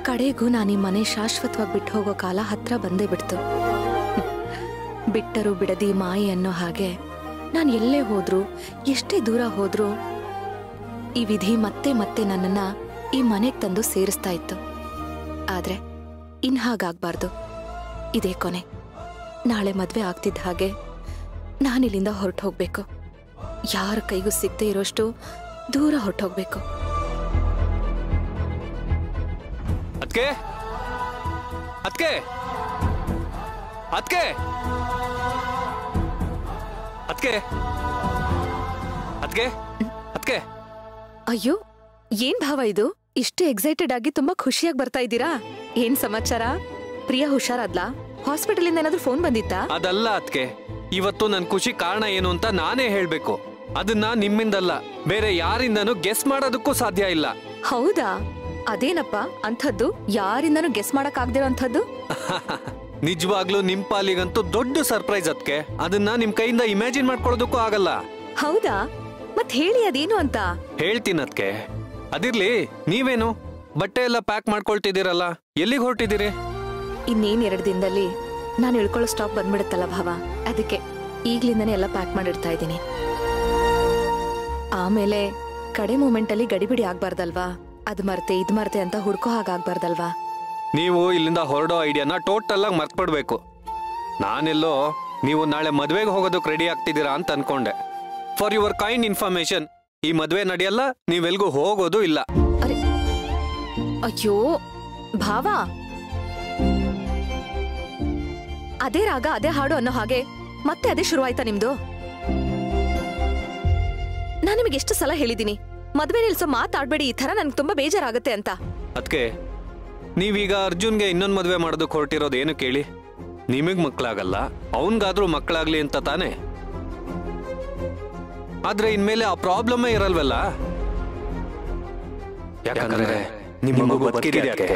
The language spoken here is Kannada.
ಕಡೆಗೂ ನಾನು ಈ ಮನೆ ಶಾಶ್ವತವಾಗಿ ಬಿಟ್ಟು ಹೋಗೋ ಕಾಲ ಹತ್ರ ಬಂದೇ ಬಿಡ್ತು. ಬಿಟ್ಟರು ಬಿಡದಿ ಮಾಯಿ ಅನ್ನೋ ಹಾಗೆ ನಾನು ಎಲ್ಲೇ ಹೋದ್ರು, ಎಷ್ಟೇ ದೂರ ಹೋದ್ರು ಈ ವಿಧಿ ಮತ್ತೆ ಮತ್ತೆ ನನ್ನನ್ನ ಈ ಮನೆಗೆ ತಂದು ಸೇರಿಸ್ತಾ ಇತ್ತು. ಆದ್ರೆ ಇನ್ ಹಾಗಾಗ್ಬಾರ್ದು. ಇದೇ ಕೊನೆ. ನಾಳೆ ಮದ್ವೆ ಆಗ್ತಿದ್ದ ಹಾಗೆ ನಾನಿಲ್ಲಿಂದ ಹೊರಟು ಹೋಗ್ಬೇಕು. ಯಾರ ಕೈಗೂ ಸಿಗದೆ ಇರೋಷ್ಟು ದೂರ ಹೊರಟೋಗ್ಬೇಕು. ಅದ್ಕೆ ಅದ್ಕೆ ಅದ್ಕೆ ಅದ್ಕೆ ಅದ್ಕೆ ಅದ್ಕೆ ಅಯ್ಯೋ, ಏನ್ ಭಾವ ಇದು? ಇಷ್ಟು ಎಕ್ಸೈಟೆಡ್ ಆಗಿ ತುಂಬಾ ಖುಷಿಯಾಗಿ ಬರ್ತಾ ಇದ್ದೀರಾ? ಏನ್ ಸಮಾಚಾರ? ಪ್ರಿಯಾ ಹುಷಾರಾದ್ಲಾ? ಹಾಸ್ಪಿಟಲ್ ಇಂದ ಏನಾದ್ರೂ ಫೋನ್ ಬಂದಿತ್ತಾ? ಅದಲ್ಲ ಅದ್ಕೆ, ಇವತ್ತು ನನ್ ಖುಷಿ ಕಾರಣ ಏನು ಅಂತ ನಾನೇ ಹೇಳ್ಬೇಕು. ಅದನ್ನ ನಿಮ್ಮಿಂದಲ್ಲ, ಬೇರೆ ಯಾರಿಂದನೂ ಗೆಸ್ ಮಾಡೋದಕ್ಕೂ ಸಾಧ್ಯ ಇಲ್ಲ. ಹೌದಾ? ಅದೇನಪ್ಪ ಅಂಥದ್ದು? ಯಾರಿಂದನೂ ಗೆಸ್ ಮಾಡಕ್ ಆಗ್ದಿರೋ ಅಂಥದ್ದು? ನಿಜವಾಗ್ಲೂ ನಿಮ್ ಪಾಲಿಗಂತೂ ದೊಡ್ಡ ಸರ್ಪ್ರೈಸ್ ಅದ್ಕೆ. ಅದನ್ನ ನಿಮ್ ಕೈಯಿಂದ ಇಮ್ಯಾಜಿನ್ ಮಾಡ್ಕೊಳ್ಳೋದಕ್ಕೂ ಆಗಲ್ಲ. ಹೌದಾ? ಮತ್ ಹೇಳಿ ಅದೇನು ಅಂತ. ಹೇಳ್ತೀನಿ ಅದ್ಕೆ. ಅದಿರ್ಲಿ, ನೀವೇನು ಬಟ್ಟೆ ಎಲ್ಲ ಪ್ಯಾಕ್ ಮಾಡ್ಕೊಳ್ತಿದ್ದೀರಲ್ಲ, ಎಲ್ಲಿಗೆ ಹೊರಟಿದ್ದೀರಿ? ಇನ್ನೇನ್ 2 ದಿನದಲ್ಲಿ ನಾನು ಇಳ್ಕೊಳ್ಳೋ ಸ್ಟಾಪ್ ಬಂದ್ಬಿಡುತ್ತಲ್ಲ ಭಾವ, ಅದಕ್ಕೆ ಈಗ್ಲಿಂದನೇ ಎಲ್ಲ ಪ್ಯಾಕ್ ಮಾಡಿಡ್ತಾ ಇದ್ದೀನಿ. ಆಮೇಲೆ ಕಡೆ ಮೂಮೆಂಟ್ ಅಲ್ಲಿ ಗಡಿಬಿಡಿ ಆಗ್ಬಾರ್ದಲ್ವಾ? ಅದ್ ಮರ್ತೆ ಇದ್ ಮರ್ತೆ ಅಂತ ಹುಡ್ಕೋ ಹಾಗಾಗ್ಬಾರ್ದಲ್ವಾ? ನೀವು ಇಲ್ಲಿಂದ ಹೊರಡೋ ಐಡಿಯಾನ ಟೋಟಲ್ ಆಗಿ ಮರ್ತ್ಬಿಡ್ಬೇಕು. ನಾನೆಲ್ಲೋ ನೀವು ನಾಳೆ ಮದ್ವೆಗೆ ಹೋಗೋದಕ್ಕೆ ರೆಡಿ ಆಗ್ತಿದ್ದೀರಾ ಅಂತ ಅನ್ಕೊಂಡೆ. ಫಾರ್ ಯುವರ್ ಕೈಂಡ್ ಇನ್ಫಾರ್ಮೇಶನ್, ಈ ಮದ್ವೆ ನಡೆಯಲ್ಲ, ನೀವೆಲ್ಗೂ ಹೋಗೋದು ಇಲ್ಲ. ಅರೆ ಅಯ್ಯೋ ಭಾವ, ಅದೇ ರಾಗ ಅದೇ ಹಾಡು ಅನ್ನೋ ಹಾಗೆ ಮತ್ತೆ ಅದೇ ಶುರುವಾಯ್ತಾ ನಿಮ್ದು? ನಾನ್ ನಿಮಗೆ ಎಷ್ಟು ಸಲ ಹೇಳಿದೀನಿ, ಮದ್ವೆ ನಿಲ್ಸೋ ಮಾತಾಡ್ಬೇಡಿ, ಈ ತರ ನನ್ಗೆ ತುಂಬಾ ಬೇಜಾರಾಗತ್ತೆ ಅಂತ. ಅದ್ಕೆ ನೀವೀಗ ಅರ್ಜುನ್ಗೆ ಇನ್ನೊಂದು ಮದ್ವೆ ಮಾಡೋದಕ್ಕೆ ಹೊರಟಿರೋದು ಏನು ಕೇಳಿ? ನಿಮಗ್ ಮಕ್ಕಳಾಗಲ್ಲ, ಅವನ್ಗಾದ್ರೂ ಮಕ್ಕಳಾಗ್ಲಿ ಅಂತ ತಾನೆ. ಆದ್ರೆ ಇನ್ಮೇಲೆ ಆ ಪ್ರಾಬ್ಲಮ್ಮೇ ಇರಲ್ವಲ್ಲ, ಯಾಕಂದ್ರೆ ನಿಮ್ಮ ಮಗು ಬದುಕಿದೆ.